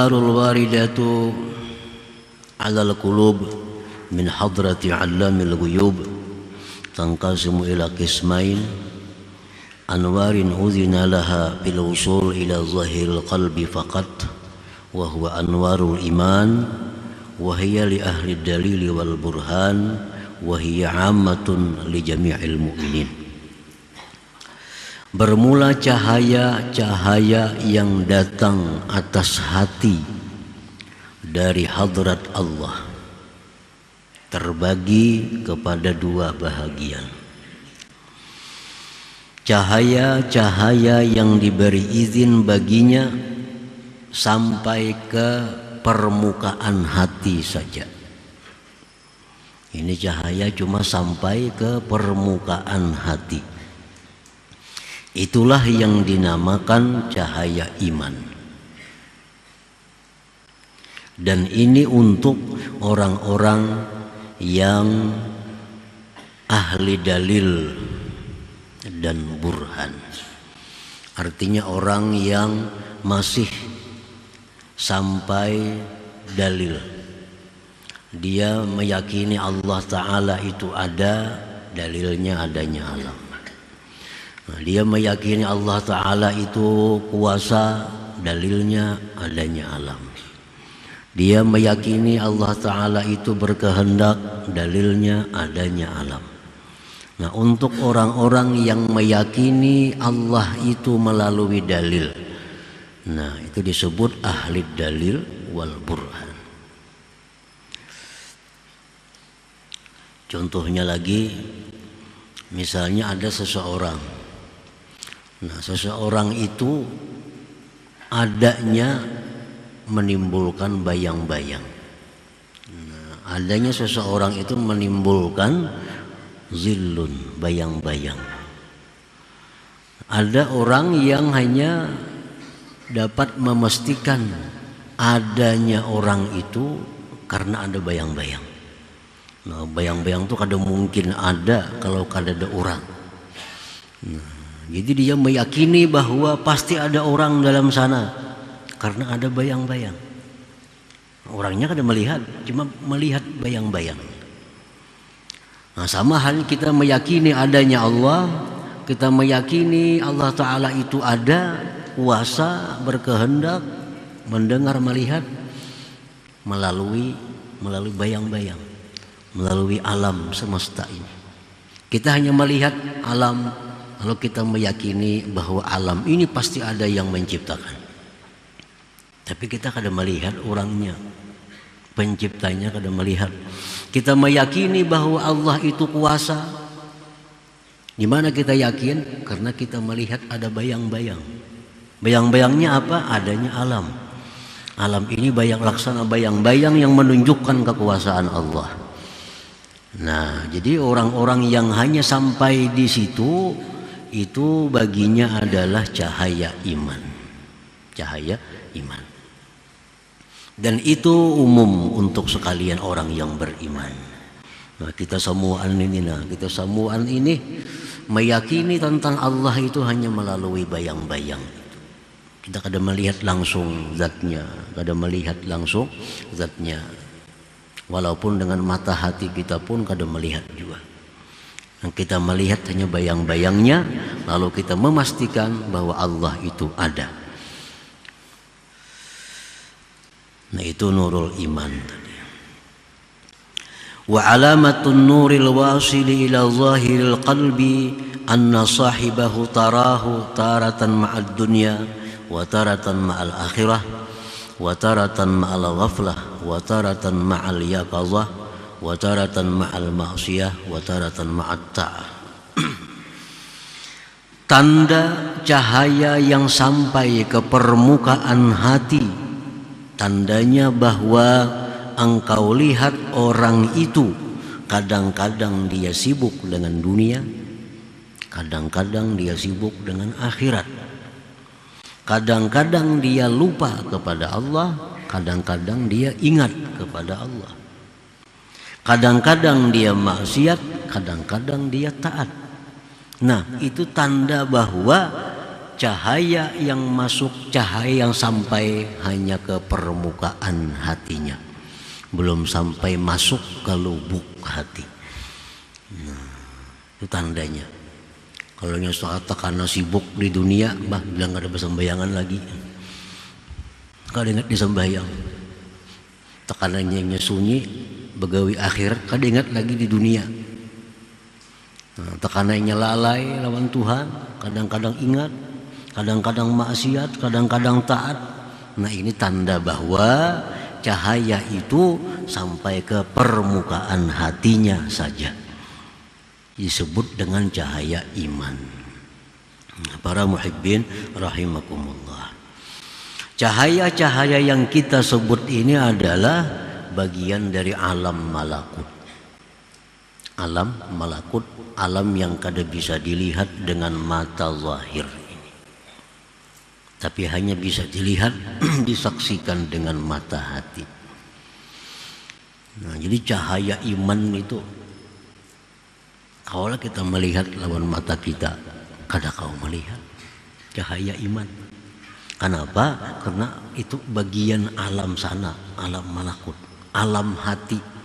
anwarul waridatu alal qulub min hadrati allamil ghuyub tanqasimu ila qismain anwarin udhina laha bil wusul ila zahiril qalbi faqat wa huwa anwarul iman wa hiya li ahli dalili wal burhan wa hiya ammatun li jami'il mu'minin. Bermula cahaya-cahaya yang datang atas hati dari hadrat Allah terbagi kepada dua bahagian. Cahaya-cahaya yang diberi izin baginya sampai ke permukaan hati saja. Ini cahaya cuma sampai ke permukaan hati. Itulah yang dinamakan cahaya iman. Dan ini untuk orang-orang yang ahli dalil dan burhan. Artinya orang yang masih sampai dalil. Dia meyakini Allah Ta'ala itu ada, dalilnya adanya alam. Dia meyakini Allah Ta'ala itu kuasa, dalilnya adanya alam. Dia meyakini Allah Ta'ala itu berkehendak, dalilnya adanya alam. Nah, untuk orang-orang yang meyakini Allah itu melalui dalil, nah itu disebut ahli dalil wal burhan. Contohnya lagi, misalnya ada seseorang. Nah, seseorang itu adanya menimbulkan bayang-bayang. Nah, adanya seseorang itu menimbulkan zillun, bayang-bayang. Ada orang yang hanya dapat memastikan adanya orang itu karena ada bayang-bayang. Nah, bayang-bayang itu kadang mungkin ada kalau kada ada orang. Nah, jadi dia meyakini bahwa pasti ada orang dalam sana karena ada bayang-bayang. Orangnya kada melihat, cuma melihat bayang-bayang. Nah, sama halnya kita meyakini adanya Allah, kita meyakini Allah Ta'ala itu ada, kuasa, berkehendak, mendengar, melihat melalui bayang-bayang, melalui alam semesta ini. Kita hanya melihat alam. Kalau kita meyakini bahwa alam ini pasti ada yang menciptakan, tapi kita kada melihat orangnya, penciptanya kada melihat. Kita meyakini bahwa Allah itu kuasa. Di mana kita yakin? Karena kita melihat ada bayang-bayang. Bayang-bayangnya apa? Adanya alam. Alam ini laksana bayang-bayang yang menunjukkan kekuasaan Allah. Nah, jadi orang-orang yang hanya sampai di situ, itu baginya adalah cahaya iman. Cahaya iman. Dan itu umum untuk sekalian orang yang beriman. Nah, kita semuaan ini meyakini tentang Allah itu hanya melalui bayang-bayang. Kita kada melihat langsung zatnya, Walaupun dengan mata hati kita pun kada melihat juga. Kita melihat hanya bayang-bayangnya, lalu kita memastikan bahwa Allah itu ada. Nah, itu nurul iman tadi. Wa alamatun nuril wasili ila zahiril qalbi anna sahibahu tarahu taratan ma'ad dunya wa taratan ma'al akhirah wa taratan ma'al ghaflah wa taratan ma'al yaqazah wa taratan ma'al ma'siyah wa taratan ma'at ta'ah. Tanda cahaya yang sampai ke permukaan hati, tandanya bahwa engkau lihat orang itu kadang-kadang dia sibuk dengan dunia, kadang-kadang dia sibuk dengan akhirat, kadang-kadang dia lupa kepada Allah, kadang-kadang dia ingat kepada Allah. Kadang-kadang dia maksiat, kadang-kadang dia taat. Nah, itu tanda bahwa cahaya yang masuk, cahaya yang sampai hanya ke permukaan hatinya, belum sampai masuk ke lubuk hati. Nah, itu tandanya. Kalau yang saat karena sibuk di dunia, bilang gak ada sembayangan lagi, kada ingat disembayang. Tekanannya sunyi, begawi akhir, kada ingat lagi di dunia. Nah, tekanannya lalai lawan Tuhan, kadang-kadang ingat, kadang-kadang maksiat, kadang-kadang taat. Nah, ini tanda bahwa cahaya itu sampai ke permukaan hatinya saja, disebut dengan cahaya iman. Para muhibbin rahimakumullah, cahaya-cahaya yang kita sebut ini adalah bagian dari alam malakut. Alam malakut, alam yang kada bisa dilihat dengan mata zahir ini, tapi hanya bisa dilihat disaksikan dengan mata hati. Nah, jadi cahaya iman itu kalau kita melihat lawan mata kita, kada kau melihat cahaya iman. Kenapa? Karena itu bagian alam sana, alam malakut, alam hati.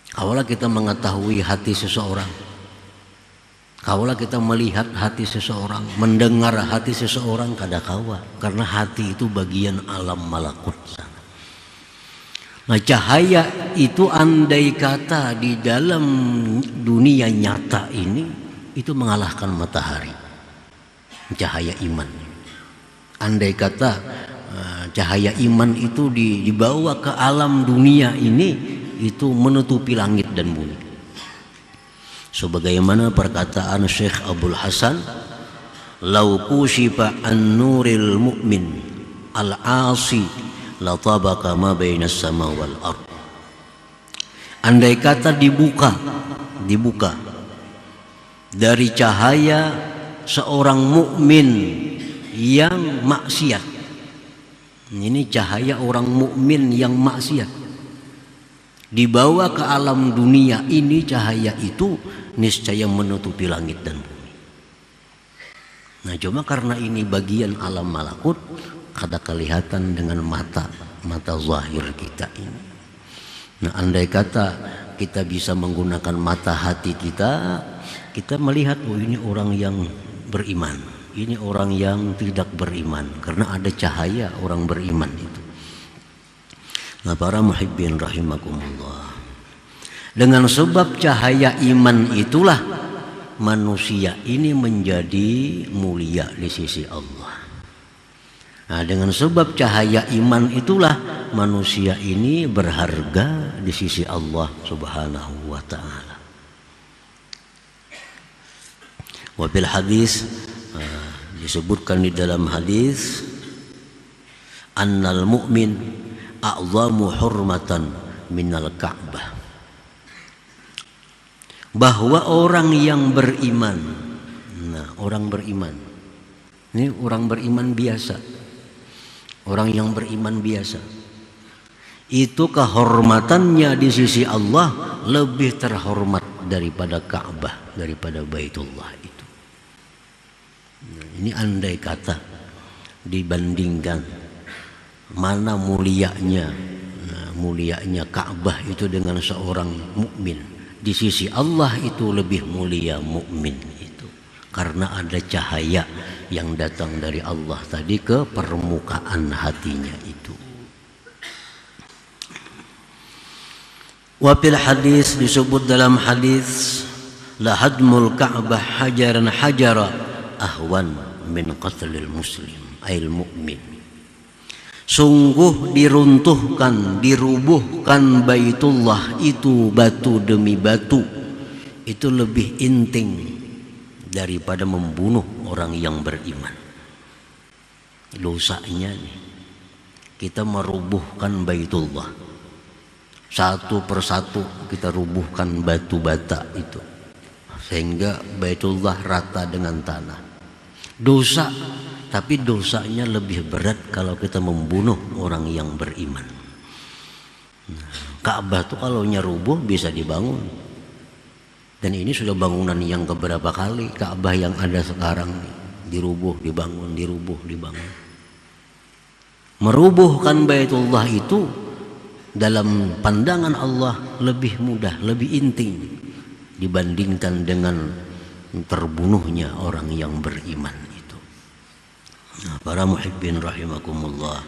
Kalau kita mengetahui hati seseorang, kalau kita melihat hati seseorang, mendengar hati seseorang, kada kawa, karena hati itu bagian alam malakut sana. Nah, cahaya itu andai kata di dalam dunia nyata ini itu mengalahkan matahari, cahaya iman. Andai kata cahaya iman itu dibawa ke alam dunia ini, itu menutupi langit dan bumi. Sebagaimana perkataan Syekh Abdul Hasan, "Lau kushifa an-nuril mu'min al-'asi la tabaka ma bainas sama wal ard." Andai kata dibuka dari cahaya seorang mukmin yang maksiat. Ini cahaya orang mukmin yang maksiat dibawa ke alam dunia ini, cahaya itu niscaya menutupi langit dan bumi. Nah, cuma karena ini bagian alam malakut, kada kelihatan dengan mata zahir kita ini. Nah, andai kata kita bisa menggunakan mata hati kita, kita melihat, oh ini orang yang beriman, ini orang yang tidak beriman, karena ada cahaya orang beriman itu. Nah, para muhibbin rahimakumullah, dengan sebab cahaya iman itulah manusia ini menjadi mulia di sisi Allah. Nah, dengan sebab cahaya iman itulah manusia ini berharga di sisi Allah Subhanahu wa ta'ala. Wabil hadis, disebutkan di dalam hadis, annal mu'min a'zamu hurmatan minal Ka'bah, bahwa orang yang beriman, nah orang beriman ini orang beriman biasa, orang yang beriman biasa itu kehormatannya di sisi Allah lebih terhormat daripada Ka'bah, daripada Baitullah itu. Nah, ini andai kata dibandingkan mana mulianya, mulianya Ka'bah itu dengan seorang mukmin, di sisi Allah itu lebih mulia mukmin itu, karena ada cahaya yang datang dari Allah tadi ke permukaan hatinya itu. Wafil hadis, disebut dalam hadis, lahadmul Ka'bah hajaran hajara ahwan min qatlil muslim ail mu'min. Sungguh diruntuhkan, dirubuhkan Baitullah itu batu demi batu, itu lebih inting daripada membunuh orang yang beriman. Dosanya nih, kita merubuhkan Baitullah, satu persatu kita rubuhkan batu bata itu, sehingga Baitullah rata dengan tanah. Dosa, tapi dosanya lebih berat kalau kita membunuh orang yang beriman. Ka'bah itu kalau nyerubuh bisa dibangun, dan ini sudah bangunan yang keberapa kali Ka'bah yang ada sekarang nih. dirubuh, dibangun, dirubuh, dibangun. Merubuhkan Baitullah itu dalam pandangan Allah lebih mudah, lebih intim dibandingkan dengan terbunuhnya orang yang beriman itu. Nah, para muhibbin rahimakumullah,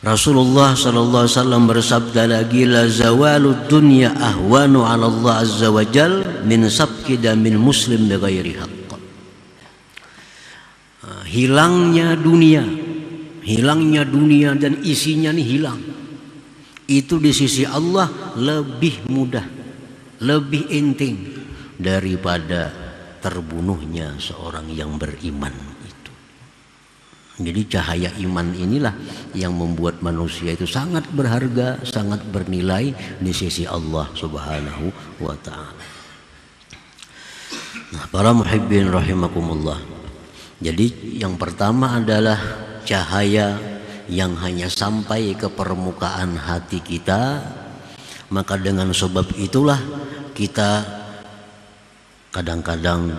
Rasulullah sallallahu alaihi wasallam bersabda lagi, la zawalud dunya ahwanu 'ala Allah azza wa jal min sabqi damin muslim bighairi haqq. Hilangnya dunia dan isinya nih hilang. Itu di sisi Allah lebih mudah, lebih intim daripada terbunuhnya seorang yang beriman itu. Jadi cahaya iman inilah yang membuat manusia itu sangat berharga, sangat bernilai di sisi Allah Subhanahu wa ta'ala. Nah, para muhibbin rahimakumullah. Jadi yang pertama adalah cahaya yang hanya sampai ke permukaan hati kita. Maka dengan sebab itulah kita kadang-kadang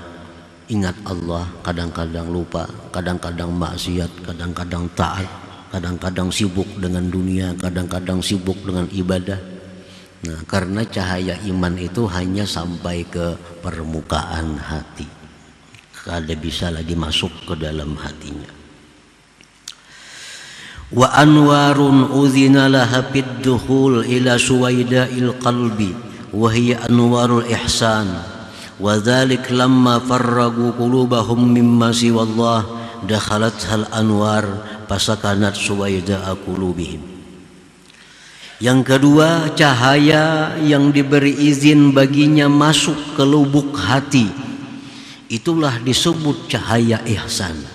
ingat Allah, kadang-kadang lupa, kadang-kadang maksiat, kadang-kadang taat, kadang-kadang sibuk dengan dunia, kadang-kadang sibuk dengan ibadah. Nah, karena cahaya iman itu hanya sampai ke permukaan hati, kada bisa lagi masuk ke dalam hatinya. Wa anwarun udhina laha fid dukhul ila suwaida'il qalbi wa hiya anwarul ihsan wa dhalik lamma farragu qulubahum mimma siwallah dakhalathal anwar fasakanat suwaida'a qulubihim. Yang kedua, cahaya yang diberi izin baginya masuk ke lubuk hati, itulah disebut cahaya ihsan.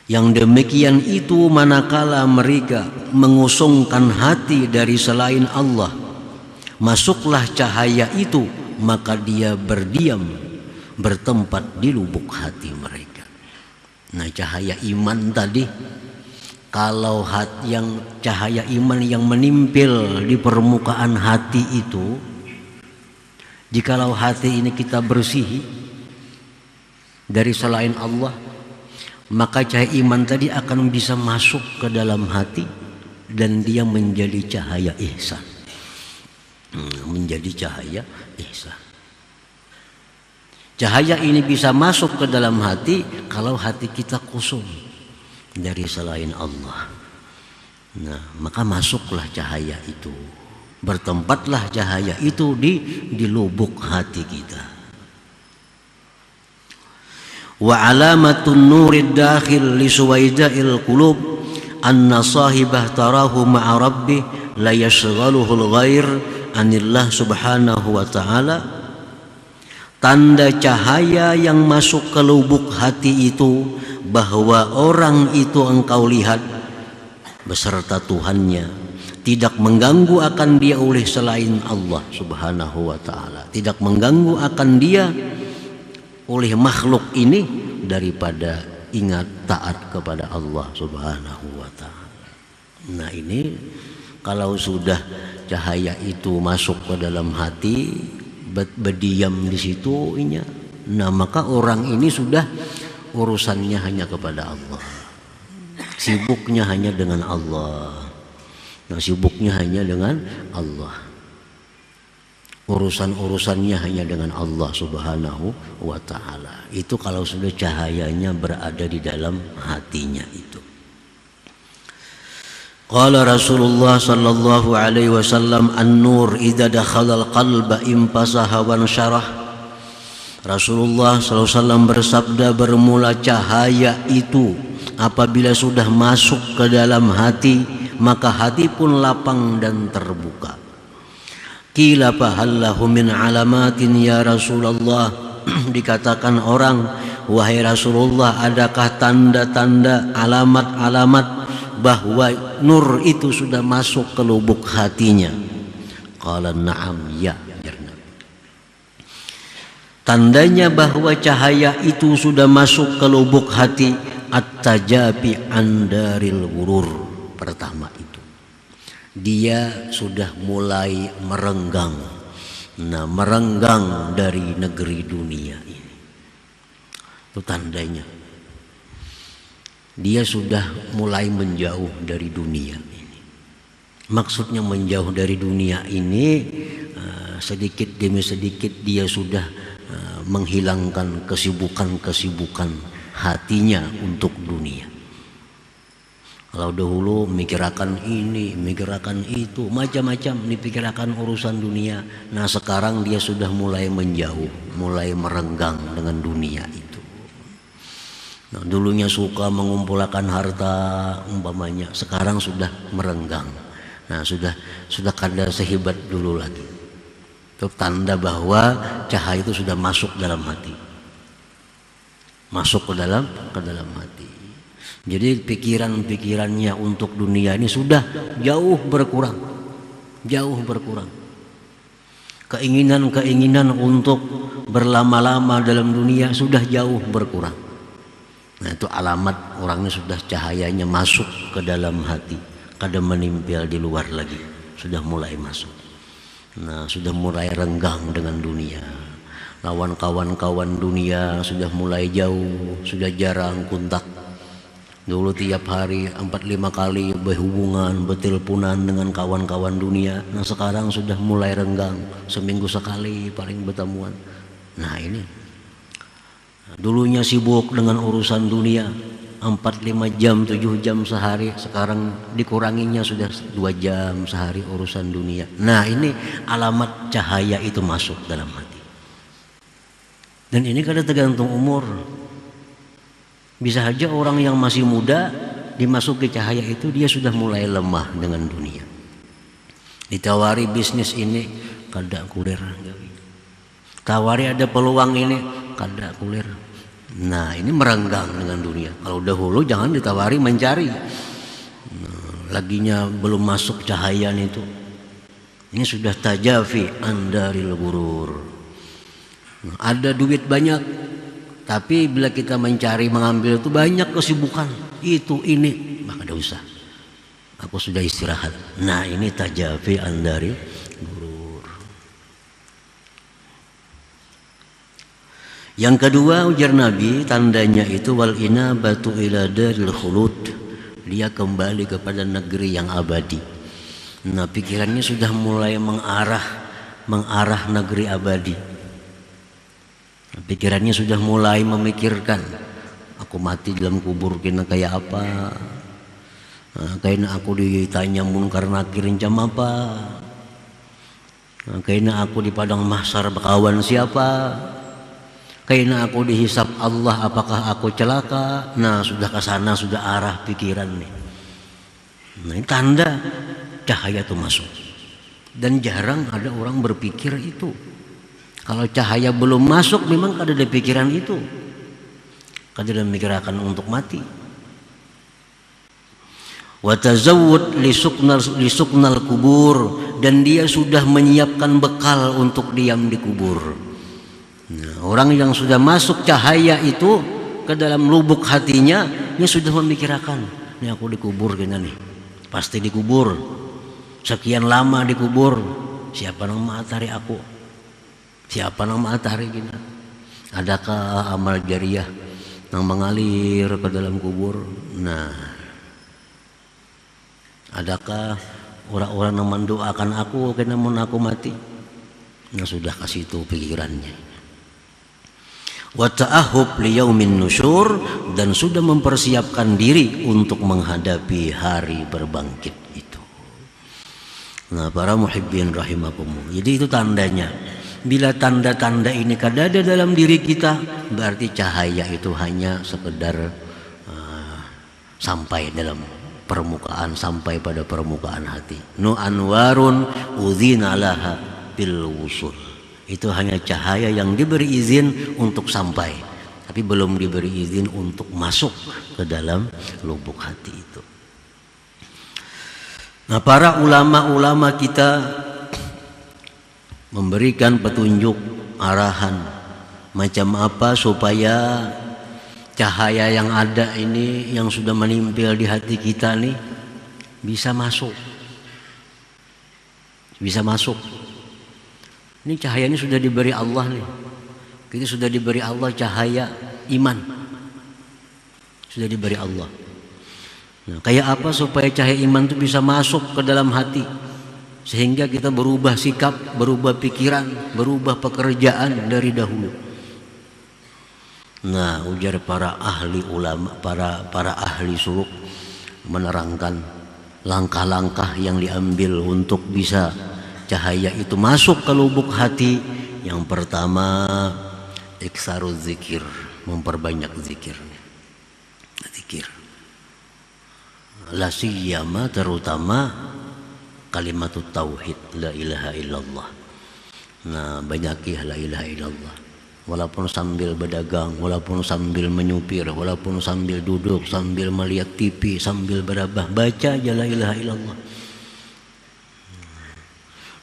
Yang demikian itu manakala mereka mengusungkan hati dari selain Allah, masuklah cahaya itu, maka dia berdiam, bertempat di lubuk hati mereka. Nah, cahaya iman tadi, kalau yang cahaya iman yang menimpil di permukaan hati itu, jikalau hati ini kita bersihi dari selain Allah, maka cahaya iman tadi akan bisa masuk ke dalam hati dan dia menjadi cahaya ihsan. Menjadi cahaya ihsan. Cahaya ini bisa masuk ke dalam hati kalau hati kita kosong dari selain Allah. Nah, maka masuklah cahaya itu. Bertempatlah cahaya itu di lubuk hati kita. Wa alamatun nurid dakhil li suwaida'il qulub anna sahibah tarahu ma'a rabbih la yashghaluhu al-ghair anillah subhanahu wa ta'ala. Tanda cahaya yang masuk ke lubuk hati itu bahwa orang itu engkau lihat beserta Tuhannya, tidak mengganggu akan dia oleh selain Allah subhanahu wa ta'ala, tidak mengganggu akan dia oleh makhluk ini daripada ingat taat kepada Allah subhanahu wa ta'ala. Nah, ini kalau sudah cahaya itu masuk ke dalam hati, berdiam di situ, nah maka orang ini sudah urusannya hanya kepada Allah, sibuknya hanya dengan Allah. Nah, sibuknya hanya dengan Allah, urusan-urusannya hanya dengan Allah subhanahu wa ta'ala. Itu kalau sudah cahayanya berada di dalam hatinya itu. Qala Rasulullah sallallahu alaihi wasallam, an-nur idza dakhala al-qalba impasaha wa syarah. Rasulullah sallallahu alaihi wasallam bersabda, bermula cahaya itu apabila sudah masuk ke dalam hati, maka hati pun lapang dan terbuka. Qila fahallahu min alamatin ya Rasulullah. Dikatakan orang, wahai Rasulullah, adakah tanda-tanda, alamat-alamat bahwa nur itu sudah masuk ke lubuk hatinya? Qala na'am, ya. Tandanya bahwa cahaya itu sudah masuk ke lubuk hati, at-tajabi andaril ghurur. Pertama itu, dia sudah mulai merenggang. Nah, merenggang dari negeri dunia ini. Itu tandanya dia sudah mulai menjauh dari dunia ini. Maksudnya menjauh dari dunia ini, sedikit demi sedikit dia sudah menghilangkan kesibukan-kesibukan hatinya untuk dunia. Kalau dahulu mikirakan ini, mikirakan itu, macam-macam dipikirkan urusan dunia. Nah sekarang dia sudah mulai menjauh, mulai merenggang dengan dunia itu. Nah, dulunya suka mengumpulkan harta umpamanya, sekarang sudah merenggang. Nah sudah kada sehebat dulu lagi. Itu tanda bahwa cahaya itu sudah masuk dalam hati, masuk ke dalam hati. Jadi pikiran-pikirannya untuk dunia ini sudah jauh berkurang, jauh berkurang. Keinginan-keinginan untuk berlama-lama dalam dunia sudah jauh berkurang. Nah itu alamat orangnya sudah cahayanya masuk ke dalam hati, kada menimpil di luar lagi, sudah mulai masuk. Nah sudah mulai renggang dengan dunia. Lawan kawan-kawan dunia sudah mulai jauh, sudah jarang kontak. Dulu tiap hari 4-5 kali berhubungan, berteleponan dengan kawan-kawan dunia. Nah sekarang sudah mulai renggang, seminggu sekali paling bertemuan. Nah ini dulunya sibuk dengan urusan dunia 4-5 jam, 7 jam sehari, sekarang dikuranginya sudah 2 jam sehari urusan dunia. Nah ini alamat cahaya itu masuk dalam hati. Dan ini kada tergantung umur. Bisa saja orang yang masih muda dimasuki cahaya itu dia sudah mulai lemah dengan dunia. Ditawari bisnis ini kada kulir. Tawari ada peluang ini kada kulir. Nah ini merenggang dengan dunia. Kalau dahulu jangan ditawari mencari. Nah, laginya belum masuk cahaya itu. Ini sudah tajafi andaril gurur. Nah, ada duit banyak, tapi bila kita mencari mengambil itu banyak kesibukan. Itu ini maka tidak usah. Aku sudah istirahat. Nah ini tajafi andaril gurur. Yang kedua ujar Nabi, tandanya itu wal inabatu ila daril khulud, dia kembali kepada negeri yang abadi. Nah pikirannya sudah mulai mengarah negeri abadi. Pikirannya sudah mulai memikirkan, aku mati dalam kubur kena kayak apa, kayaknya aku ditanya munkar nakir jam apa, kayaknya aku di padang mahsyar bakawan siapa, kayaknya aku dihisap Allah apakah aku celaka. Nah sudah ke sana, sudah arah pikiran nih. Nah ini tanda cahaya itu masuk. Dan jarang ada orang berpikir itu. Kalau cahaya belum masuk memang kada ada pikiran itu, kada ada memikirkan untuk mati. Wa tazawwud lisuknal kubur, dan dia sudah menyiapkan bekal untuk diam di kubur. Nah, orang yang sudah masuk cahaya itu ke dalam lubuk hatinya, dia sudah memikirkan, ini aku dikubur gini nih, pasti dikubur, sekian lama dikubur, siapa yang matahari aku, siapa yang matahari gini, adakah amal jariah yang mengalir ke dalam kubur. Nah adakah orang-orang yang mendoakan aku karena mau aku mati. Nah sudah kasih itu pikirannya. Wa ta'ahub liyaumin nusyur, dan sudah mempersiapkan diri untuk menghadapi hari berbangkit itu. Nah para muhibbin rahimakumullah, jadi itu tandanya. Bila tanda-tanda ini kada ada dalam diri kita, berarti cahaya itu hanya sekedar sampai dalam permukaan, sampai pada permukaan hati. Nu anwarun udzina laha bil wusul. Itu hanya cahaya yang diberi izin untuk sampai, tapi belum diberi izin untuk masuk ke dalam lubuk hati itu. Nah para ulama-ulama kita memberikan petunjuk arahan macam apa supaya cahaya yang ada ini yang sudah menimpil di hati kita nih bisa masuk. Bisa masuk. Ini cahaya ini sudah diberi Allah nih. Kita sudah diberi Allah cahaya. iman. Sudah diberi Allah. Nah, kayak apa supaya cahaya iman itu bisa masuk ke dalam hati, sehingga kita berubah sikap, berubah pikiran, berubah pekerjaan dari dahulu. Nah, ujar para ahli ulama, para ahli suluk menerangkan langkah-langkah yang diambil untuk bisa cahaya itu masuk ke lubuk hati. Yang pertama, iksaruz zikir, memperbanyak zikir. Zikir. La siyama, terutama kalimat tauhid, la ilaha illallah. Nah, banyakilah la ilaha illallah. Walaupun sambil berdagang, walaupun sambil menyupir, walaupun sambil duduk, sambil melihat TV, sambil berabah, baca aja la ilaha illallah.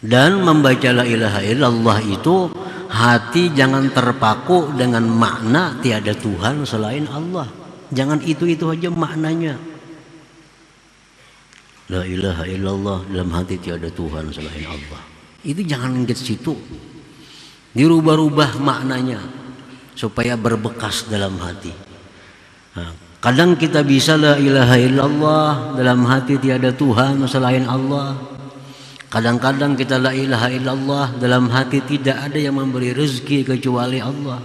Dan membaca la ilaha illallah itu hati jangan terpaku dengan makna tiada Tuhan selain Allah. Jangan itu aja maknanya. La ilaha illallah, dalam hati tiada Tuhan selain Allah. Itu jangan ke situ. Dirubah-rubah maknanya supaya berbekas dalam hati. Nah, kadang kita bisa la ilaha illallah, dalam hati tiada Tuhan selain Allah. Kadang-kadang kita la ilaha illallah, dalam hati tidak ada yang memberi rezeki kecuali Allah.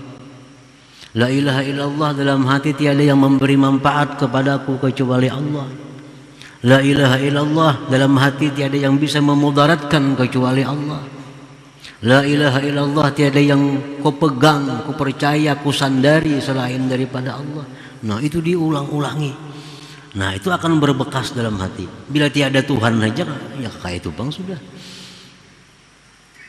La ilaha illallah, dalam hati tiada yang memberi manfaat kepadaku kecuali Allah. La ilaha illallah, dalam hati tiada yang bisa memudaratkan kecuali Allah. La ilaha illallah, tiada yang kau pegang, kau percaya, kau sandari selain daripada Allah. Nah, itu diulang-ulangi. Nah, itu akan berbekas dalam hati. Bila tiada Tuhan saja, ya kayak itu bang sudah.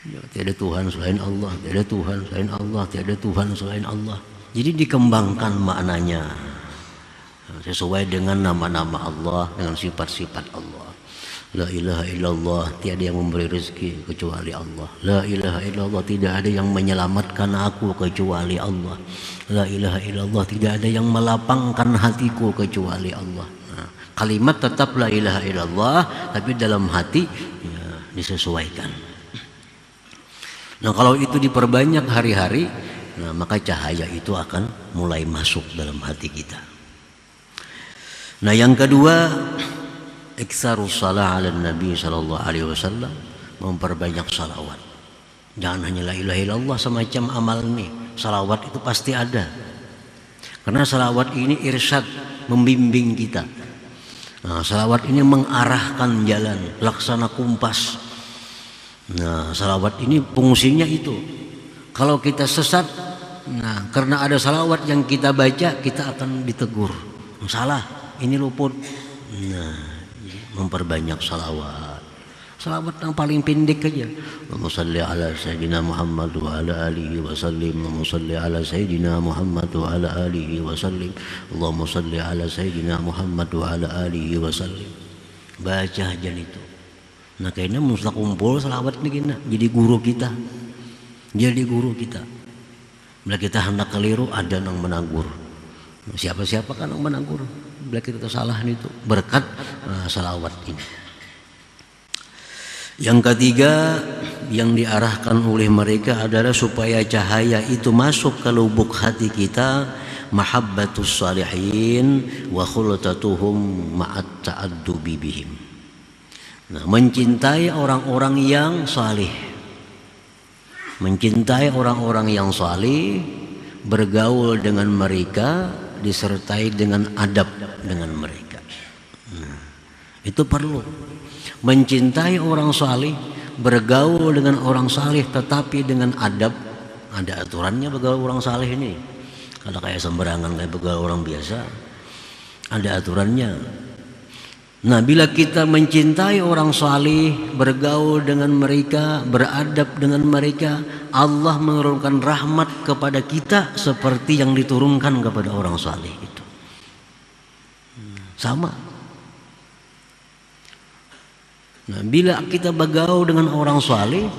Ya, tiada Tuhan selain Allah, tiada Tuhan selain Allah, tiada Tuhan selain Allah. Jadi dikembangkan maknanya sesuai dengan nama-nama Allah, dengan sifat-sifat Allah. La ilaha illallah, tiada yang memberi rezeki kecuali Allah. La ilaha illallah, tidak ada yang menyelamatkan aku kecuali Allah. La ilaha illallah, tidak ada yang melapangkan hatiku kecuali Allah. Nah, kalimat tetap la ilaha illallah, tapi dalam hati ya, disesuaikan. Nah, kalau itu diperbanyak hari-hari, nah, maka cahaya itu akan mulai masuk dalam hati kita. Nah, yang kedua, iksarus salah ala Nabi sallallahu alaihi wasallam, memperbanyak salawat. Jangan hanya la ilaha illallah semacam amal nih. Salawat itu pasti ada. Karena salawat ini irsyad, membimbing kita. Nah, salawat ini mengarahkan jalan, laksana kumpas. Nah, salawat ini fungsinya itu. Kalau kita sesat, nah karena ada salawat yang kita baca, kita akan ditegur. Salah, ini luput. Nah, memperbanyak salawat. Salawat yang paling pendek aja. Allahumma shalli ala sayyidina Muhammad wa ala alihi wa sallim. Allahumma shalli ala sayyidina Muhammad wa ala alihi wa sallim. Allahumma shalli ala sayyidina Muhammad wa ala alihi wa sallim. Baca aja itu. Nah, kayaknya mesti kumpul salawat ini kena jadi guru kita. Jadi guru kita. Bila kita hendak keliru, ada yang menegur. Siapa-siapa kan yang menegur. Bila kita salah itu berkat salawat ini. Yang ketiga yang diarahkan oleh mereka adalah supaya cahaya itu masuk ke lubuk hati kita, mahabbatus salihin wa khultatuhum ma'at ta'addubi bihim. Nah, mencintai orang-orang yang salih. Mencintai orang-orang yang salih, bergaul dengan mereka, disertai dengan adab dengan mereka. Nah, itu perlu. Mencintai orang salih, bergaul dengan orang salih, tetapi dengan adab. Ada aturannya bergaul orang salih ini. Kalau kayak sembarangan kayak bergaul orang biasa, ada aturannya. Nah, bila kita mencintai orang salih, bergaul dengan mereka, beradab dengan mereka, Allah menurunkan rahmat kepada kita seperti yang diturunkan kepada orang salih itu. Sama. Nah, bila kita bergaul dengan orang salih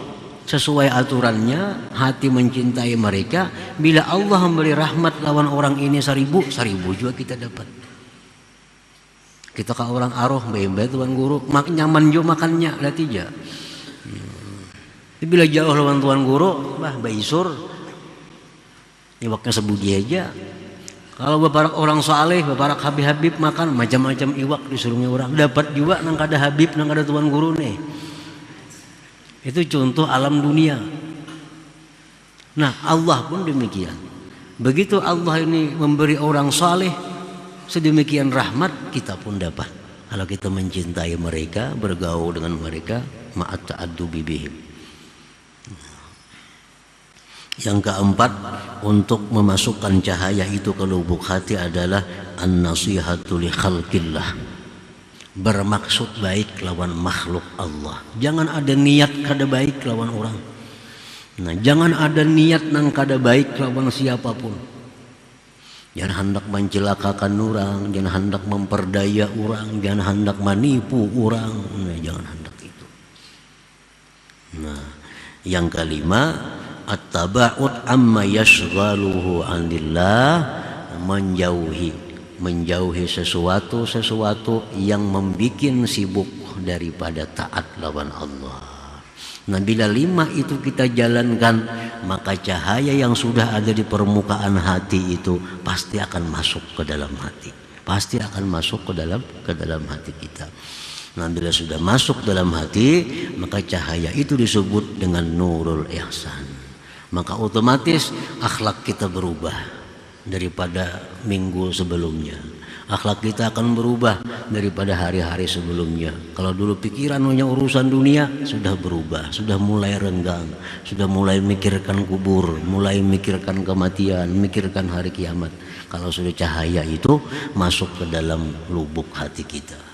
sesuai aturannya, hati mencintai mereka, bila Allah memberi rahmat lawan orang ini 1000 juga kita dapat. Kita ke orang aroh bembe tuan guru nyaman jo makannya berarti ja. Bila jauh lawan tuan guru bah baisur nyewaknya sebudi aja. Kalau beberapa orang saleh, beberapa habib-habib makan macam-macam iwak disuruhnya orang. Dapat juga nang kada habib, nang kada tuan guru nih. Itu contoh alam dunia. Nah, Allah pun demikian. Begitu Allah ini memberi orang saleh, sedemikian rahmat kita pun dapat. Kalau kita mencintai mereka, bergaul dengan mereka, ma'at ta'addubi bihim. Yang keempat, untuk memasukkan cahaya itu ke lubuk hati adalah an-nasihatu li khalqillah. Bermaksud baik lawan makhluk Allah. Jangan ada niat kada baik lawan orang. Nah, jangan ada niat nang kada baik lawan siapapun. Jangan hendak mencelakakan orang, jangan hendak memperdaya orang, jangan hendak menipu orang. Nah, jangan hendak itu. Nah, yang kelima, at-taba'ud amma yashghaluhu 'anillah, menjauhi sesuatu yang membikin sibuk daripada taat lawan Allah. Nah, bila 5 itu kita jalankan, maka cahaya yang sudah ada di permukaan hati itu pasti akan masuk ke dalam hati. Pasti akan masuk ke dalam hati kita. Nah, bila sudah masuk dalam hati, maka cahaya itu disebut dengan nurul ihsan. Maka otomatis akhlak kita berubah daripada minggu sebelumnya. Akhlak kita akan berubah daripada hari-hari sebelumnya. Kalau dulu pikiran hanya urusan dunia, sudah berubah, sudah mulai renggang, sudah mulai mikirkan kubur, mulai mikirkan kematian, mikirkan hari kiamat. Kalau sudah cahaya itu masuk ke dalam lubuk hati kita.